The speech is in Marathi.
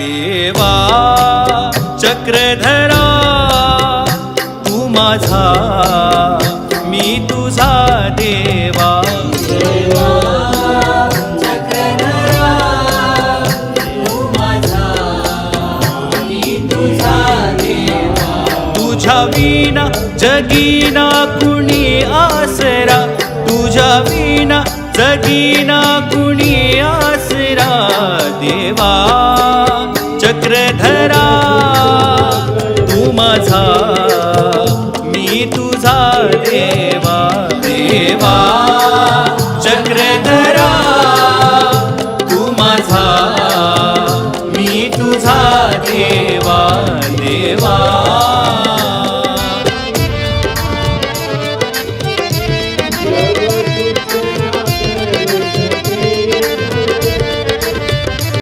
देवा चक्रधरा तू माझा मी तुझा देवा तुझ्या विना जगीना कुणी आसरा तुझ्या विना जगीना कुणी आसरा देवा चक्रधरा तू माझा मी तुझा देवा देवा